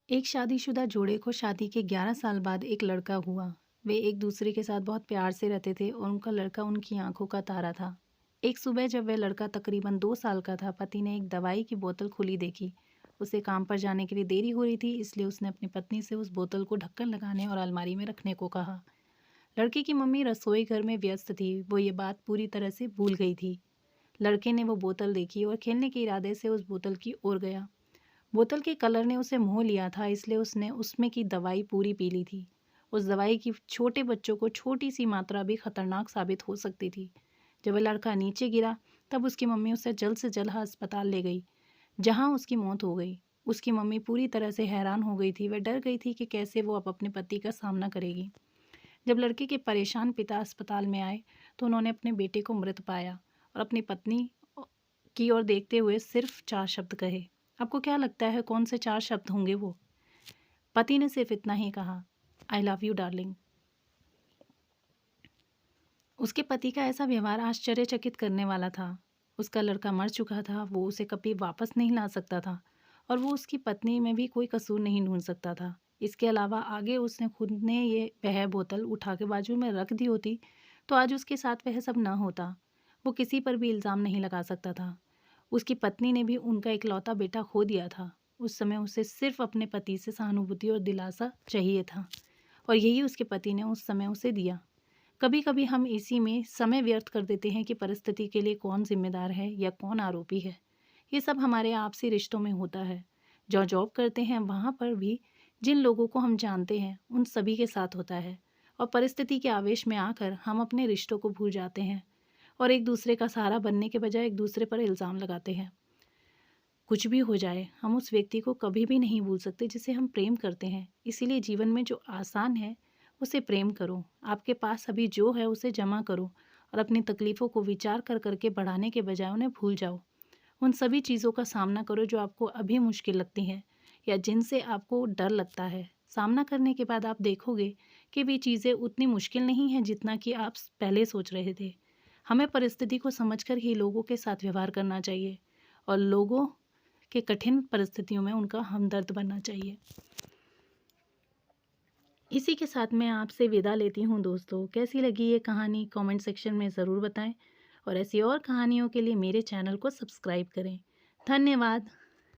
एक शादीशुदा जोड़े को शादी के 11 साल बाद एक लड़का हुआ। वे एक दूसरे के साथ बहुत प्यार से रहते थे और उनका लड़का उनकी आंखों का तारा था। एक सुबह जब वह लड़का तकरीबन 2 साल का था, पति ने एक दवाई की बोतल खुली देखी। उसे काम पर जाने के लिए देरी हो रही थी, इसलिए उसने अपनी पत्नी से उस बोतल को ढक्कन लगाने और अलमारी में रखने को कहा। लड़के की मम्मी रसोई घर में व्यस्त थी, वो ये बात पूरी तरह से भूल गई थी। लड़के ने वो बोतल देखी और खेलने के इरादे से उस बोतल की ओर गया। बोतल के कलर ने उसे मोह लिया था, इसलिए उसने उसमें की दवाई पूरी पी ली थी। उस दवाई की छोटे बच्चों को छोटी सी मात्रा भी खतरनाक साबित हो सकती थी। जब वह लड़का नीचे गिरा, तब उसकी मम्मी उसे जल्द से जल्द अस्पताल ले गई, जहां उसकी मौत हो गई। उसकी मम्मी पूरी तरह से हैरान हो गई थी। वह डर गई थी कि कैसे वो अब अपने पति का सामना करेगी। जब लड़के के परेशान पिता अस्पताल में आए, तो उन्होंने अपने बेटे को मृत पाया और अपनी पत्नी की ओर देखते हुए सिर्फ 4 शब्द कहे। आपको क्या लगता है कौन से 4 शब्द होंगे वो? पति ने सिर्फ इतना ही कहा, आई लव यू डार्लिंग। उसके पति का ऐसा व्यवहार आश्चर्यचकित करने वाला था। उसका लड़का मर चुका था, वो उसे कभी वापस नहीं ला सकता था और वो उसकी पत्नी में भी कोई कसूर नहीं ढूंढ सकता था। इसके अलावा आगे उसने खुद ने वह बोतल उठा के बाजू में रख दी होती, तो आज उसके साथ वह सब ना होता। वो किसी पर भी इल्ज़ाम नहीं लगा सकता था। उसकी पत्नी ने भी उनका इकलौता बेटा खो दिया था। उस समय उसे सिर्फ अपने पति से सहानुभूति और दिलासा चाहिए था, और यही उसके पति ने उस समय उसे दिया। कभी कभी हम इसी में समय व्यर्थ कर देते हैं कि परिस्थिति के लिए कौन जिम्मेदार है या कौन आरोपी है। ये सब हमारे आपसी रिश्तों में होता है। जो जॉब करते हैं वहाँ पर भी जिन लोगों को हम जानते हैं उन सभी के साथ होता है, और परिस्थिति के आवेश में आकर हम अपने रिश्तों को भूल जाते हैं और एक दूसरे का सहारा बनने के बजाय एक दूसरे पर इल्ज़ाम लगाते हैं। कुछ भी हो जाए, हम उस व्यक्ति को कभी भी नहीं भूल सकते जिसे हम प्रेम करते हैं। इसीलिए जीवन में जो आसान है उसे प्रेम करो। आपके पास अभी जो है उसे जमा करो और अपनी तकलीफ़ों को विचार कर करके बढ़ाने के बजाय उन्हें भूल जाओ। उन सभी चीज़ों का सामना करो जो आपको अभी मुश्किल लगती हैं या जिनसे आपको डर लगता है। सामना करने के बाद आप देखोगे कि वे चीज़ें उतनी मुश्किल नहीं हैं जितना कि आप पहले सोच रहे थे। हमें परिस्थिति को समझकर ही लोगों के साथ व्यवहार करना चाहिए और लोगों कि कठिन परिस्थितियों में उनका हमदर्द बनना चाहिए। इसी के साथ मैं आपसे विदा लेती हूँ दोस्तों। कैसी लगी ये कहानी कमेंट सेक्शन में ज़रूर बताएं और ऐसी और कहानियों के लिए मेरे चैनल को सब्सक्राइब करें। धन्यवाद।